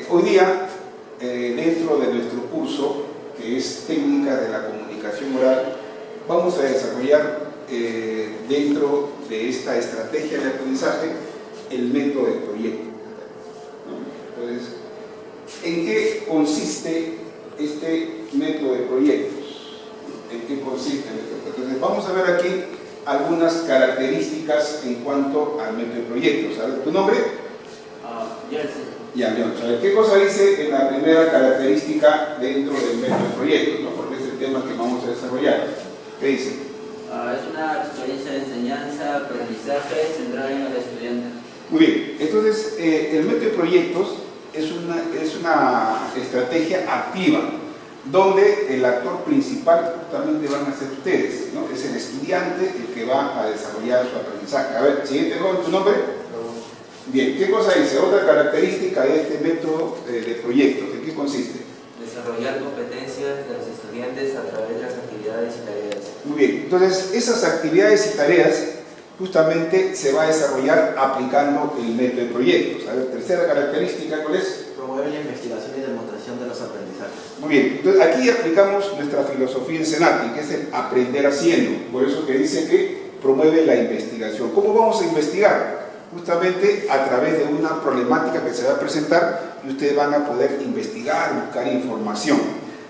Hoy día, dentro de nuestro curso, que es Técnica de la Comunicación Oral, vamos a desarrollar dentro de esta estrategia de aprendizaje el método de proyecto, ¿no? Entonces, ¿en qué consiste este método de proyectos? ¿En qué consiste? Entonces, vamos a ver aquí algunas características en cuanto al método de proyectos. ¿Sabes tu nombre? Jersey. Ya, vamos a ver qué cosa dice en la primera característica dentro del método de proyectos, ¿no? Porque es el tema que vamos a desarrollar. ¿Qué dice? Es una experiencia de enseñanza, aprendizaje centrada en el estudiante. Muy bien, entonces el método de proyectos es una estrategia activa, donde el actor principal justamente van a ser ustedes, ¿no? Es el estudiante el que va a desarrollar su aprendizaje. A ver, siguiente, joven, ¿tu nombre? Bien, ¿qué cosa dice? Otra característica de este método de proyectos, ¿en qué consiste? Desarrollar competencias de los estudiantes a través de las actividades y tareas. Muy bien, entonces esas actividades y tareas justamente se va a desarrollar aplicando el método de proyectos. A ver, tercera característica, ¿cuál es? Promueve la investigación y demostración de los aprendizajes. Muy bien, entonces aquí aplicamos nuestra filosofía en Senati, que es el aprender haciendo. Por eso que dice que promueve la investigación. ¿Cómo vamos a investigar? Justamente a través de una problemática que se va a presentar y ustedes van a poder investigar, buscar información.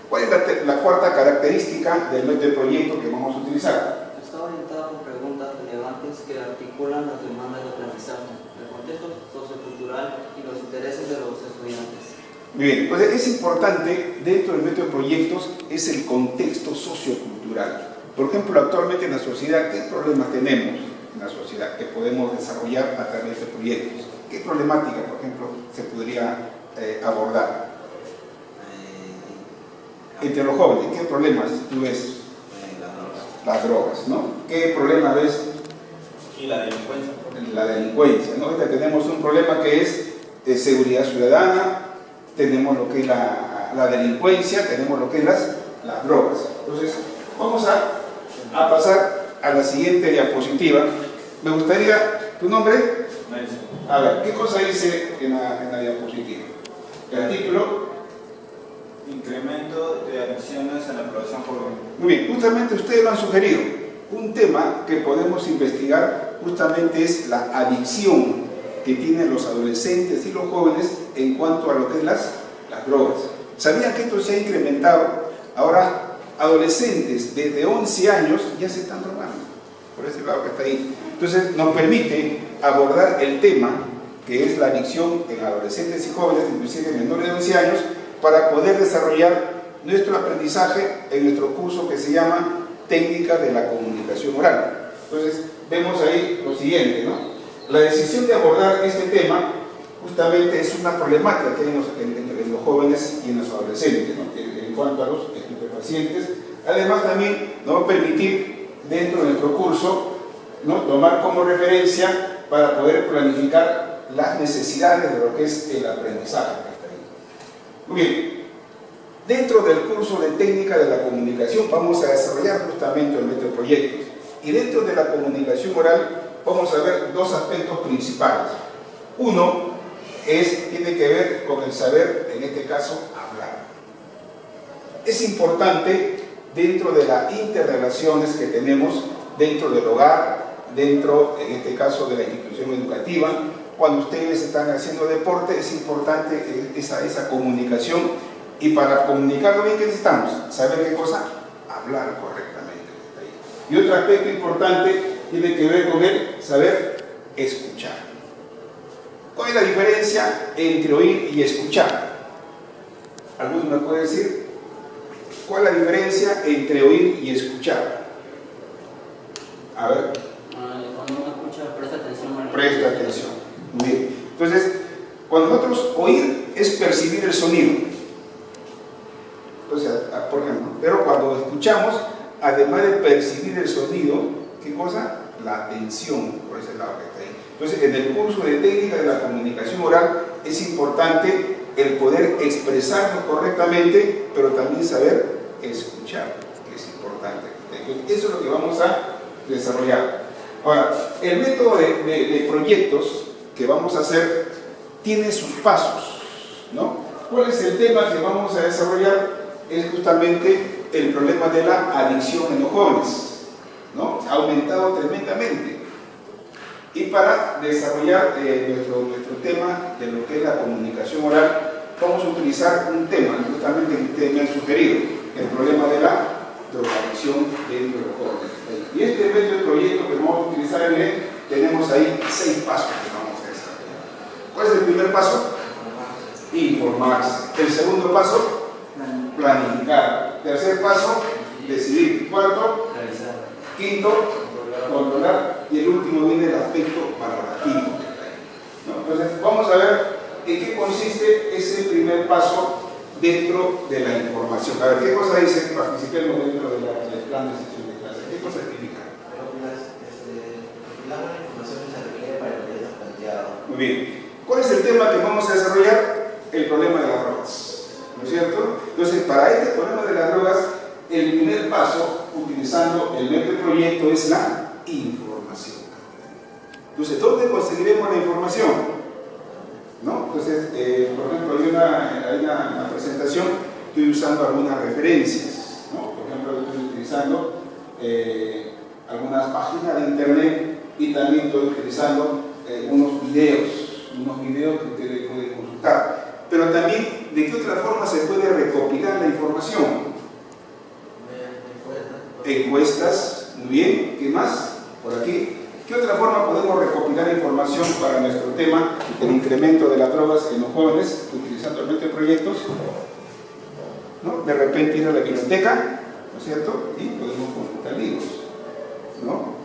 ¿Cuál es la cuarta característica del método de proyecto que vamos a utilizar? Está orientado con preguntas relevantes que articulan las demandas de aprendizaje, el contexto sociocultural y los intereses de los estudiantes. Muy bien, entonces es importante dentro del método de proyectos es el contexto sociocultural. Por ejemplo, actualmente en la sociedad, ¿qué problemas tenemos en la sociedad que podemos desarrollar a través de proyectos? ¿Qué problemática, por ejemplo, se podría abordar? Entre los jóvenes, ¿qué problemas tú ves? Las drogas, ¿no? ¿Qué problemas ves? Y la delincuencia. La delincuencia, ¿no? Ahorita tenemos un problema que es seguridad ciudadana, tenemos lo que es la delincuencia, tenemos lo que es las drogas. Entonces, vamos a pasar a la siguiente diapositiva. Me gustaría, ¿tu nombre? A ver, ¿qué cosa dice en la diapositiva? El título. Incremento de adicciones en la población joven. Muy bien, justamente ustedes lo han sugerido. Un tema que podemos investigar justamente es la adicción que tienen los adolescentes y los jóvenes en cuanto a lo que es las drogas. ¿Sabían que esto se ha incrementado? Ahora, adolescentes desde 11 años ya se están drogando, por ese lado que está ahí. Entonces, nos permite abordar el tema que es la adicción en adolescentes y jóvenes, inclusive menores de 11 años, para poder desarrollar nuestro aprendizaje en nuestro curso que se llama Técnica de la Comunicación Oral. Entonces, vemos ahí lo siguiente, ¿no? La decisión de abordar este tema justamente es una problemática que hay en los jóvenes y en los adolescentes, ¿no? En cuanto a los estupefacientes. Además, también nos va a permitir, dentro de nuestro curso, ¿no?, tomar como referencia para poder planificar las necesidades de lo que es el aprendizaje. Muy bien, dentro del curso de Técnica de la Comunicación vamos a desarrollar justamente el método de proyectos. Y dentro de la comunicación oral vamos a ver dos aspectos principales. Uno tiene que ver con el saber, en este caso, hablar. Es importante dentro de las interrelaciones que tenemos dentro del hogar, dentro, en este caso, de la institución educativa. Cuando ustedes están haciendo deporte es importante esa comunicación, y para comunicarlo bien, ¿qué necesitamos? ¿Saber qué cosa? Hablar correctamente. Y otro aspecto importante tiene que ver con el saber escuchar. ¿Cuál es la diferencia entre oír y escuchar? ¿Alguno me puede decir? ¿Cuál es la diferencia entre oír y escuchar? A ver. Cuando uno escucha, presta atención. Presta atención. Muy bien. Entonces, cuando nosotros oír es percibir el sonido. Entonces, por ejemplo, pero cuando escuchamos, además de percibir el sonido, ¿qué cosa? La atención, por ese lado que está ahí. Entonces, en el curso de Técnica de la Comunicación Oral es importante el poder expresarnos correctamente, pero también saber escuchar, que es importante. Entonces, eso es lo que vamos a desarrollar. Ahora, el método de proyectos que vamos a hacer tiene sus pasos, ¿no? ¿Cuál es el tema que vamos a desarrollar? Es justamente el problema de la adicción en los jóvenes, ¿no? Ha aumentado tremendamente. Y para desarrollar nuestro tema de lo que es la comunicación oral, vamos a utilizar un tema, justamente que ustedes me han sugerido, el problema de la drogadicción dentro de los jóvenes. Y este medio proyecto que vamos a utilizar en él, tenemos ahí 6 pasos que vamos a desarrollar. ¿Cuál es el primer paso? Informarse. El segundo paso, planificar. Tercer paso, decidir. Cuarto, Realizar. quinto, controlar. Y el último viene el aspecto valorativo, ¿no? Entonces, vamos a ver en qué consiste ese primer paso dentro de la información. A ver, ¿qué cosa dice? Participemos dentro del plan de sesión de clase. ¿Qué cosa significa? La información que se requiere para el proyecto planteado. Muy bien. ¿Cuál es el tema que vamos a desarrollar? El problema de las drogas, ¿no es cierto? Entonces, para este problema de las drogas, el primer paso, utilizando el método de proyecto, es la información. Entonces, ¿dónde conseguiremos la información? ¿No? Entonces, por ejemplo, hay una presentación, estoy usando algunas referencias, ¿no? Por ejemplo, estoy utilizando algunas páginas de internet y también estoy utilizando unos videos que ustedes pueden consultar. Pero también, ¿de qué otra forma se puede recopilar la información? Encuestas, muy bien. ¿Qué más? Por aquí. ¿Qué otra forma podemos recopilar información para nuestro tema, el incremento de las drogas en los jóvenes, utilizando el método de proyectos? ¿No? De repente ir a la biblioteca, ¿no es cierto? Y podemos consultar libros, ¿no?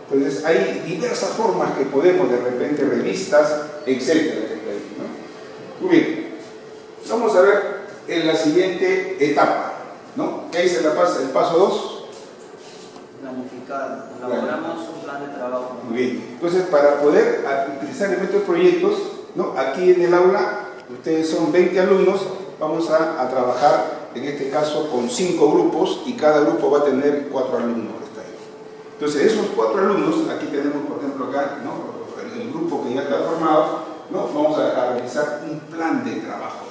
Entonces hay diversas formas que podemos, de repente revistas, etcétera, ¿no? Muy bien. Vamos a ver en la siguiente etapa, ¿no? ¿Qué dice el paso 2? Planificar. Elaboramos un plan de trabajo. Muy bien. Entonces, para poder utilizar el método de proyectos, ¿no? Aquí en el aula, ustedes son 20 alumnos, vamos a trabajar, en este caso, con 5 grupos y cada grupo va a tener 4 alumnos que está ahí. Entonces, esos 4 alumnos, aquí tenemos, por ejemplo, acá, ¿no? El grupo que ya está formado, ¿no? Vamos a realizar un plan de trabajo.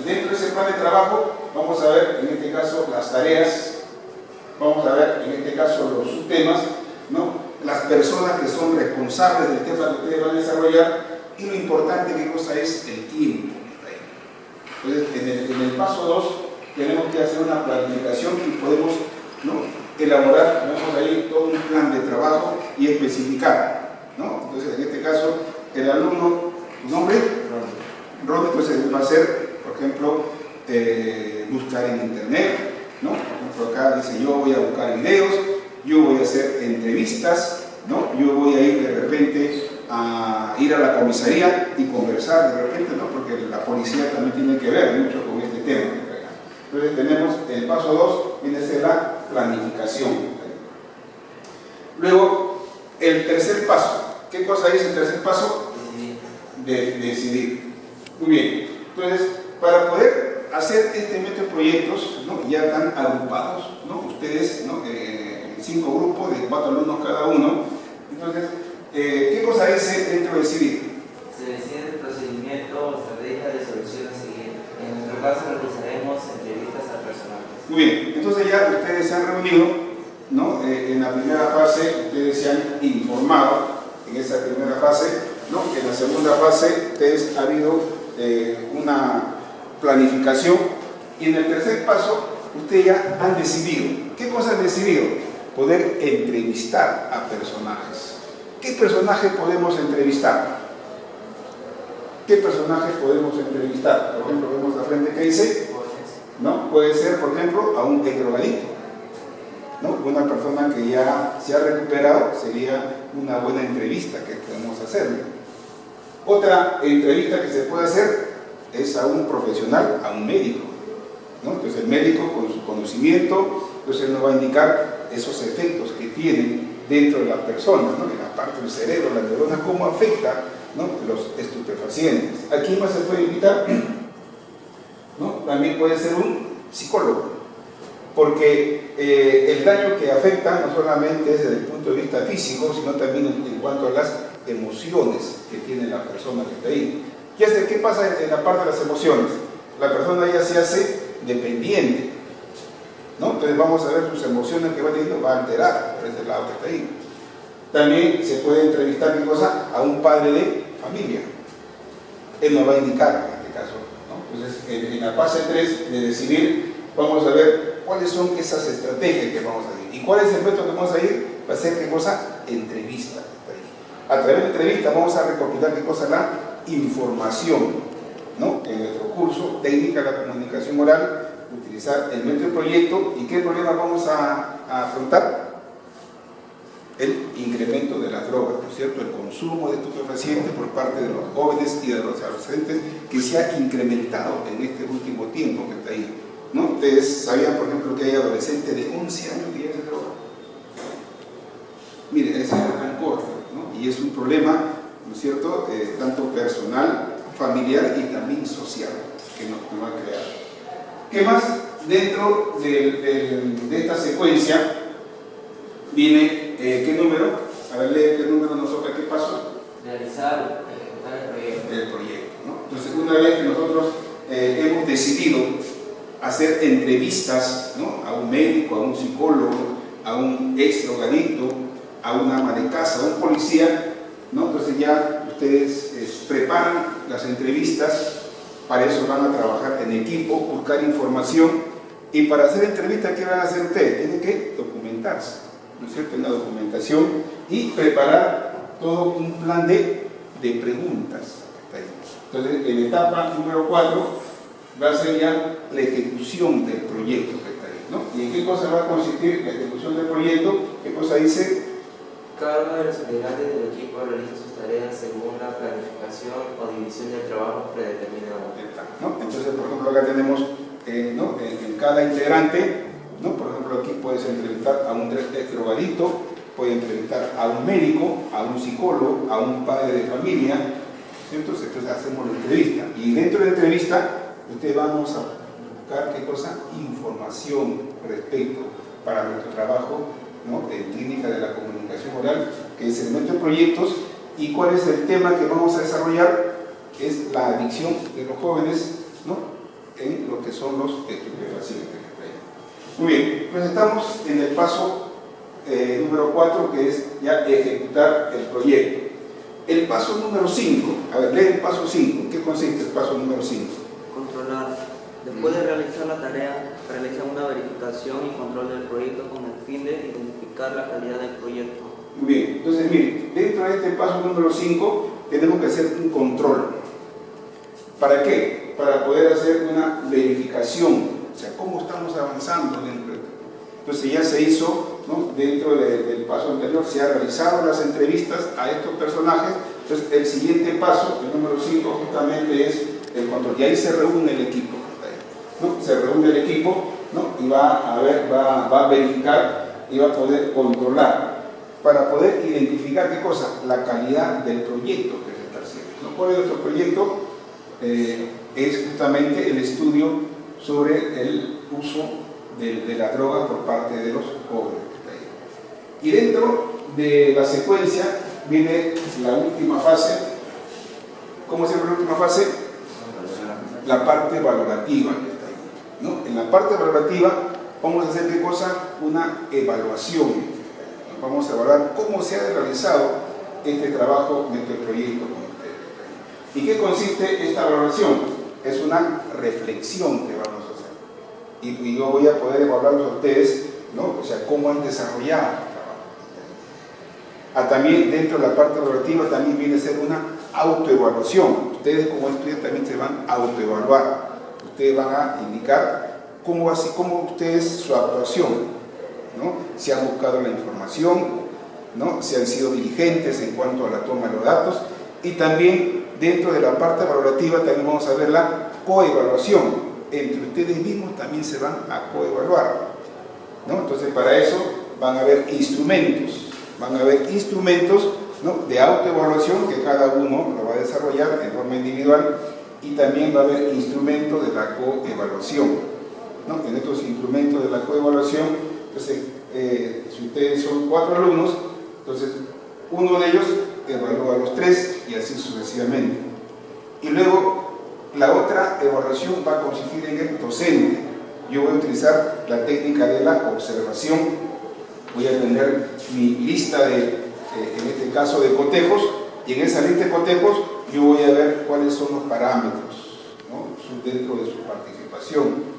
Dentro de ese plan de trabajo vamos a ver en este caso las tareas, vamos a ver en este caso los subtemas, ¿no? Las personas que son responsables del tema que ustedes van a desarrollar y lo importante que cosa es el tiempo. Entonces en el paso 2 tenemos que hacer una planificación y podemos, ¿no? Elaborar, tenemos ahí todo un plan de trabajo y especificar, ¿no? Entonces en este caso el alumno, ¿tu nombre? Ron, entonces va a ser, por ejemplo, buscar en internet, ¿no? Por ejemplo, acá dice, yo voy a buscar videos, yo voy a hacer entrevistas, ¿no? Yo voy a ir de repente a ir a la comisaría y conversar de repente, ¿no? Porque la policía también tiene que ver mucho con este tema. Entonces tenemos el paso 2, viene a ser la planificación. Luego, el tercer paso. ¿Qué cosa es el tercer paso? Decidir. Muy bien. Entonces, para poder hacer este método de proyectos, ¿no? Ya están agrupados, ¿no? Ustedes, ¿no? 5 grupos de 4 alumnos cada uno. Entonces, ¿qué cosa dice dentro de decidir? Se decide el procedimiento o estrategia de solución a seguir. En nuestro caso realizaremos entrevistas a personajes. Muy bien, entonces ya ustedes se han reunido, ¿no? En la primera fase ustedes se han informado en esa primera fase, ¿no? En la segunda fase ustedes ha habido una planificación y en el tercer paso ustedes ya han decidido. ¿Qué cosa han decidido? Poder entrevistar a personajes. ¿Qué personaje podemos entrevistar? ¿Qué personaje podemos entrevistar? Por ejemplo, vemos la frente que dice, ¿no? Puede ser, por ejemplo, a un drogadicto, ¿no? Una persona que ya se ha recuperado, sería una buena entrevista que podemos hacerle. Otra entrevista que se puede hacer es a un profesional, a un médico, ¿no? Entonces el médico con su conocimiento, entonces nos va a indicar esos efectos que tienen dentro de la persona, ¿no? En la parte del cerebro, las neuronas, cómo afecta, ¿no? Los estupefacientes. ¿A quién más se puede invitar? ¿No? También puede ser un psicólogo, porque el daño que afecta no solamente es desde el punto de vista físico, sino también en cuanto a las emociones que tiene la persona que está ahí. Ya se veces, ¿qué pasa en la parte de las emociones? La persona ya se hace dependiente, ¿no? Entonces vamos a ver sus emociones que va teniendo, va a alterar por ese lado que está ahí. También se puede entrevistar, ¿qué cosa? A un padre de familia. Él nos va a indicar, en este caso, ¿no? Entonces, en la fase 3 de decidir, vamos a ver cuáles son esas estrategias que vamos a ir. ¿Y cuál es el método que vamos a ir? Va a ser, ¿qué cosa? Entrevista. A través de entrevista vamos a recopilar, ¿qué cosa? La información, ¿no? En nuestro curso, técnica de la comunicación oral, utilizar el método de proyecto. ¿Y qué problema vamos a afrontar? El incremento de las drogas, ¿no es cierto? El consumo de estupefacientes por parte de los jóvenes y de los adolescentes, que se ha incrementado en este último tiempo que está ahí, ¿no? Ustedes sabían, por ejemplo, que hay adolescentes de 11 años que ya se drogan. Miren, esa es tan corta, ¿no? Y es un problema, ¿no es cierto?, tanto personal, familiar y también social, que nos va a crear. ¿Qué más? Dentro de esta secuencia viene, ¿qué número? A ver, lee qué número nos toca, ¿qué paso? Realizar, ejecutar el proyecto. El proyecto, ¿no? Entonces, una vez que nosotros hemos decidido hacer entrevistas, ¿no?, a un médico, a un psicólogo, a un ex drogadicto, a una ama de casa, a un policía, ¿no? Entonces ya ustedes preparan las entrevistas, para eso van a trabajar en equipo, buscar información, y para hacer entrevistas, ¿qué van a hacer ustedes? Tienen que documentarse, ¿no es cierto?, en la documentación, y preparar todo un plan de preguntas. Entonces, en etapa número 4 va a ser ya la ejecución del proyecto que está ahí, ¿no? ¿Y en qué cosa va a consistir la ejecución del proyecto? ¿Qué cosa dice? Cada uno de los integrantes del equipo realiza sus tareas según la planificación o división del trabajo predeterminado, ¿no? Entonces, por ejemplo, acá tenemos, ¿no?, en cada integrante, ¿no? Por ejemplo, aquí puedes entrevistar a un drogadicto, puedes entrevistar a un médico, a un psicólogo, a un padre de familia, ¿cierto? Entonces hacemos la entrevista, y dentro de la entrevista ustedes vamos a buscar, ¿qué cosa? Información respecto para nuestro trabajo, ¿no?, en técnica de la comunicación oral, que es el método de proyectos. ¿Y cuál es el tema que vamos a desarrollar? Es la adicción de los jóvenes, ¿no?, en lo que son los estupefacientes. Muy bien, pues estamos en el paso número 4, que es ya ejecutar el proyecto. El paso número 5, a ver, lee el paso 5. ¿Qué consiste el paso número 5? Controlar. Después de realizar la tarea, realiza una verificación y control del proyecto con el fin de identificar la calidad del proyecto. Muy bien, entonces miren, dentro de este paso número 5 tenemos que hacer un control. ¿Para qué? Para poder hacer una verificación, o sea, cómo estamos avanzando dentro de esto. Entonces ya se hizo, ¿no?, dentro del paso anterior, se han realizado las entrevistas a estos personajes. Entonces el siguiente paso, el número 5, justamente es el control, y ahí se reúne el equipo, ¿no? Se reúne el equipo, ¿no?, y va a ver, va a verificar y va a poder controlar, para poder identificar, ¿qué cosa? La calidad del proyecto que se está haciendo, ¿no? ¿Cuál es nuestro proyecto? Es justamente el estudio sobre el uso de la droga por parte de los jóvenes. Y dentro de la secuencia viene la última fase. ¿Cómo se llama la última fase? La parte valorativa que está ahí, ¿no? En la parte valorativa vamos a hacer, ¿qué cosa? Una evaluación. Vamos a evaluar cómo se ha realizado este trabajo de este proyecto con ustedes. ¿Y qué consiste esta valoración? Es una reflexión que vamos a hacer. Y yo voy a poder evaluarlos a ustedes, ¿no? O sea, cómo han desarrollado el trabajo. También dentro de la parte valorativa también viene a ser una autoevaluación. Ustedes como estudiantes también se van a autoevaluar. Ustedes van a indicar cómo ustedes su actuación, ¿no? Si han buscado la información, ¿no? Si han sido diligentes en cuanto a la toma de los datos. Y también dentro de la parte valorativa también vamos a ver la coevaluación. Entre ustedes mismos también se van a coevaluar, ¿no? Entonces para eso van a haber instrumentos, ¿no?, de autoevaluación, que cada uno lo va a desarrollar en forma individual, y también va a haber instrumentos de la coevaluación, ¿no? En estos instrumentos de la coevaluación, entonces, si ustedes son 4 alumnos, entonces uno de ellos evalúa a los 3 y así sucesivamente. Y luego la otra evaluación va a consistir en el docente. Yo voy a utilizar la técnica de la observación. Voy a tener mi lista de, en este caso, de cotejos, y en esa lista de cotejos yo voy a ver cuáles son los parámetros, ¿no?, dentro de su participación.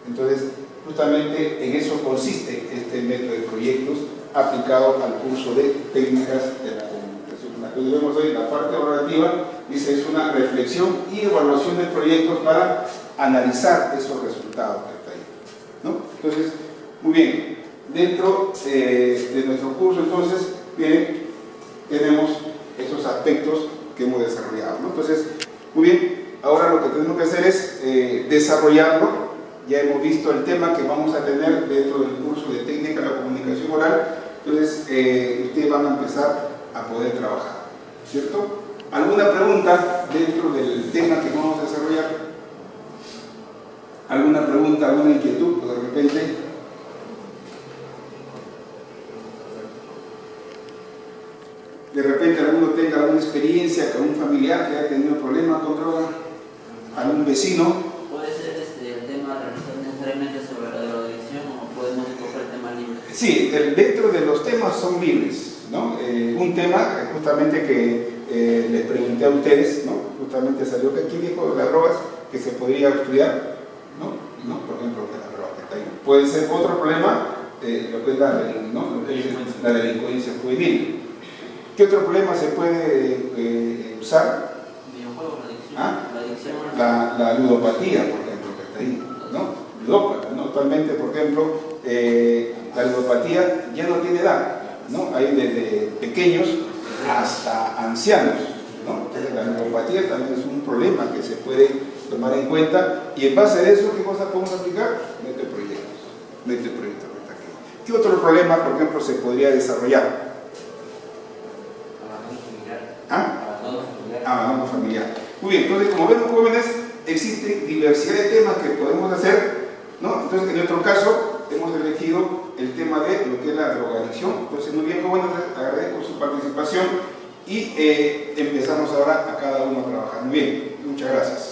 Entonces, justamente en eso consiste este método de proyectos aplicado al curso de técnicas de la comunicación. La que vemos hoy, la parte evaluativa, dice, es una reflexión y evaluación de proyectos para analizar esos resultados que está ahí, ¿no? Entonces, muy bien, dentro de nuestro curso, entonces, bien, tenemos esos aspectos que hemos desarrollado, ¿no? Entonces, muy bien, ahora lo que tenemos que hacer es desarrollarlo. Ya hemos visto el tema que vamos a tener dentro del curso de técnica de la comunicación oral. Entonces, ustedes van a empezar a poder trabajar, ¿cierto? ¿Alguna pregunta dentro del tema que vamos a desarrollar? ¿Alguna pregunta, alguna inquietud de repente? De repente alguno tenga alguna experiencia con un familiar que haya tenido problemas con droga, algún vecino. ¿Puede ser el tema realizado necesariamente sobre la drogadicción o podemos escoger temas libres? Sí, dentro de los temas son libres, ¿no? Un tema justamente que les pregunté a ustedes, ¿no? Justamente salió que aquí dijo de las drogas que se podría estudiar, ¿no? Por ejemplo, de las drogas que está ahí. Puede ser otro problema, lo que es la delincuencia juvenil. ¿Qué otro problema se puede usar? Videojuegos, la adicción. ¿Ah? La adicción. La ludopatía, por ejemplo, que está ahí, ¿no? Ludópata, ¿no? Actualmente, por ejemplo, la ludopatía ya no tiene edad, ¿no? Hay desde pequeños hasta ancianos, ¿no? Entonces, la ludopatía también es un problema que se puede tomar en cuenta, y en base a eso, ¿qué cosa podemos aplicar? Mete proyectos, que está aquí. ¿Qué otro problema, por ejemplo, se podría desarrollar? Abandono familiar. Muy bien, entonces, como vemos, jóvenes, existe diversidad de temas que podemos hacer, ¿no? Entonces, en nuestro caso, hemos elegido el tema de lo que es la drogadicción. Entonces, muy bien, jóvenes, agradezco su participación y empezamos ahora a cada uno a trabajar. Muy bien, muchas gracias.